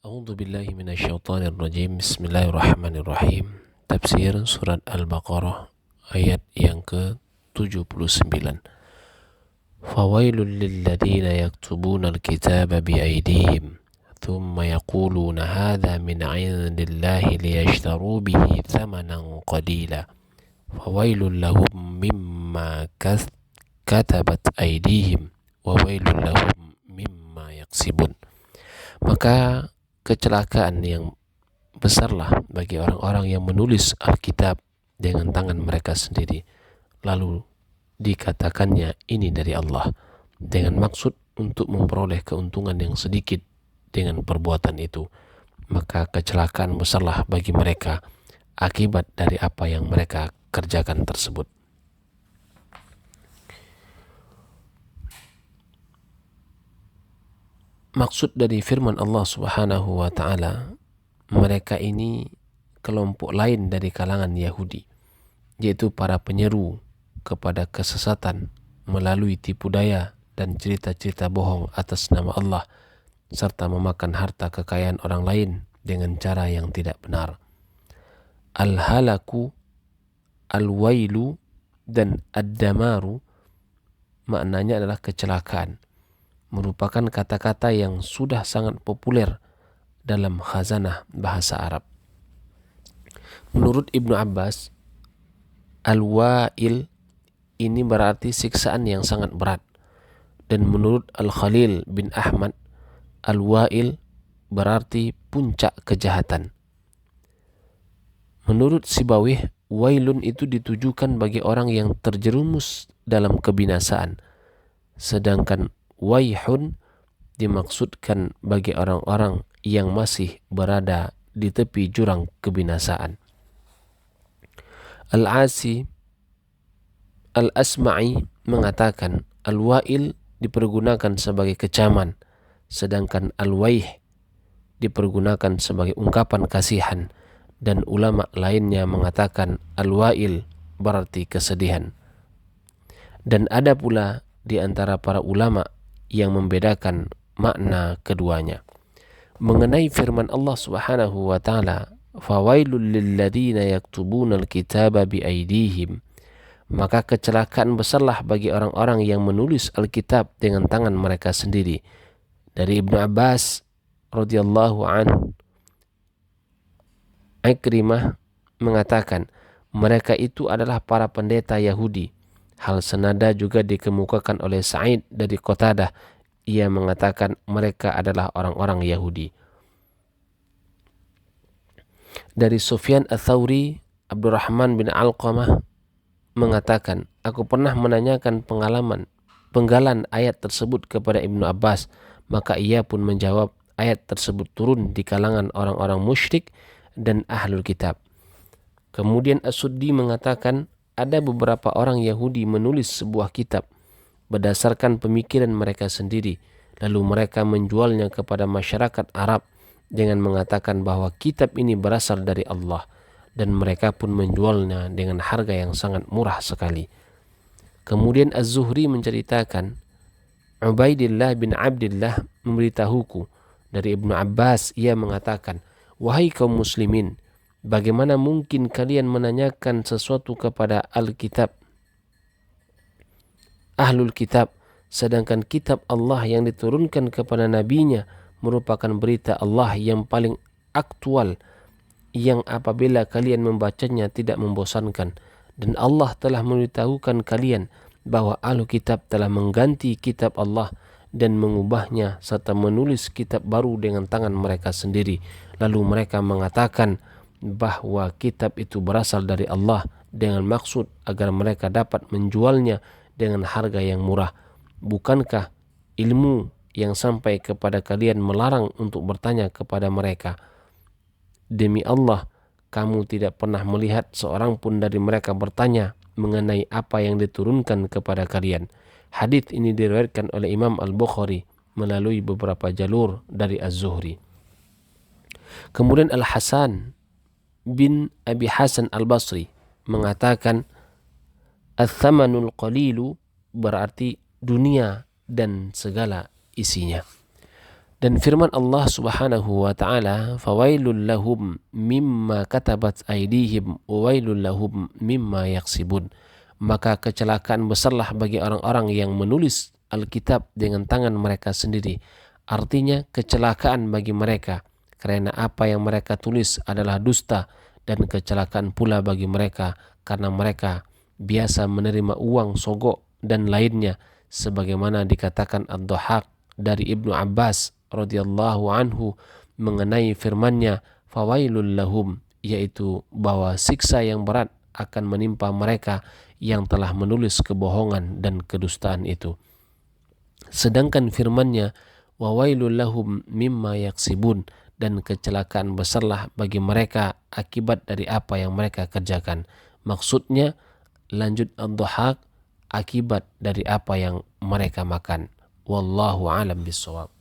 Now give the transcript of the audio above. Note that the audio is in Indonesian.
A'udzu billahi minasyaitonir rajim. Bismillahirrahmanirrahim. Tafsir surat Al-Baqarah ayat yang ke-79. Fawailul lilladzina yaktubuna al-kitaba biaydihim thumma yaquluna hadha min 'indillahi liyashtaru bihi thamanan qalila. Fawailul lahum mimma katabat aydihim wa wailul lahum mimma yaksibun. Maka kecelakaan yang besarlah bagi orang-orang yang menulis Alkitab dengan tangan mereka sendiri, lalu dikatakannya ini dari Allah, dengan maksud untuk memperoleh keuntungan yang sedikit dengan perbuatan itu. Maka kecelakaan besarlah bagi mereka akibat dari apa yang mereka kerjakan tersebut. Maksud dari firman Allah Subhanahu wa ta'ala, mereka ini kelompok lain dari kalangan Yahudi, yaitu para penyeru kepada kesesatan melalui tipu daya dan cerita-cerita bohong atas nama Allah, serta memakan harta kekayaan orang lain dengan cara yang tidak benar. Al-halaku, al-wailu, dan ad-damaru maknanya adalah kecelakaan, merupakan kata-kata yang sudah sangat populer dalam khazanah bahasa Arab. Menurut Ibnu Abbas, al-wa'il ini berarti siksaan yang sangat berat. Dan menurut Al-Khalil bin Ahmad, al-wa'il berarti puncak kejahatan. Menurut Sibawih, wailun itu ditujukan bagi orang yang terjerumus dalam kebinasaan. Sedangkan waihun dimaksudkan bagi orang-orang yang masih berada di tepi jurang kebinasaan. Al-Asi Al-Asma'i mengatakan al-wa'il dipergunakan sebagai kecaman, sedangkan al-waih dipergunakan sebagai ungkapan kasihan, dan ulama lainnya mengatakan al-wa'il berarti kesedihan. Dan ada pula di antara para ulama yang membedakan makna keduanya. Mengenai firman Allah Subhanahu wa ta'ala, fawailul lilladzina yaktubuna al-kitaba biaydihim, maka kecelakaan besarlah bagi orang-orang yang menulis Alkitab dengan tangan mereka sendiri. Dari Ibnu Abbas radhiyallahu anhu, Ikrimah mengatakan mereka itu adalah para pendeta Yahudi. Hal senada juga dikemukakan oleh Sa'id dari Qatadah. Ia mengatakan mereka adalah orang-orang Yahudi. Dari Sufyan Ats-Tsauri, Abdurrahman bin Alqamah mengatakan, aku pernah menanyakan penggalan ayat tersebut kepada Ibnu Abbas, maka ia pun menjawab, ayat tersebut turun di kalangan orang-orang musyrik dan ahlul kitab. Kemudian As-Suddi mengatakan, ada beberapa orang Yahudi menulis sebuah kitab berdasarkan pemikiran mereka sendiri, lalu mereka menjualnya kepada masyarakat Arab dengan mengatakan bahwa kitab ini berasal dari Allah, dan mereka pun menjualnya dengan harga yang sangat murah sekali. Kemudian Az-Zuhri menceritakan, Ubaidillah bin Abdillah memberitahuku dari Ibnu Abbas, ia mengatakan, wahai kaum muslimin, bagaimana mungkin kalian menanyakan sesuatu kepada Alkitab, Ahlul Kitab, sedangkan kitab Allah yang diturunkan kepada nabinya merupakan berita Allah yang paling aktual, yang apabila kalian membacanya tidak membosankan. Dan Allah telah memberitahukan kalian bahwa Ahlul Kitab telah mengganti kitab Allah dan mengubahnya serta menulis kitab baru dengan tangan mereka sendiri. Lalu mereka mengatakan bahwa kitab itu berasal dari Allah dengan maksud agar mereka dapat menjualnya dengan harga yang murah. Bukankah ilmu yang sampai kepada kalian melarang untuk bertanya kepada mereka? Demi Allah, kamu tidak pernah melihat seorang pun dari mereka bertanya mengenai apa yang diturunkan kepada kalian. Hadits ini diriwayatkan oleh Imam Al-Bukhari melalui beberapa jalur dari Az-Zuhri. Kemudian Al-Hasan bin Abi Hasan Al-Basri mengatakan, Ats-tsamanul qalilu berarti dunia dan segala isinya. Dan firman Allah Subhanahu wa taala, "Fawailul lahum mimma katabat aydihim wa wailul lahum mimma yaksibun." Maka kecelakaan besarlah bagi orang-orang yang menulis Alkitab dengan tangan mereka sendiri. Artinya kecelakaan bagi mereka karena apa yang mereka tulis adalah dusta, dan kecelakaan pula bagi mereka karena mereka biasa menerima uang sogok dan lainnya, sebagaimana dikatakan Ad-Dhahhak dari Ibnu Abbas radhiyallahu anhu mengenai firman-Nya, fawailul lahum, yaitu bahwa siksa yang berat akan menimpa mereka yang telah menulis kebohongan dan kedustaan itu. Sedangkan firman-Nya, wawailul lahum mimma yaksibun, dan kecelakaan besarlah bagi mereka akibat dari apa yang mereka kerjakan. Maksudnya, lanjut Ad-Dhahhak, akibat dari apa yang mereka makan. Wallahu alam bissawab.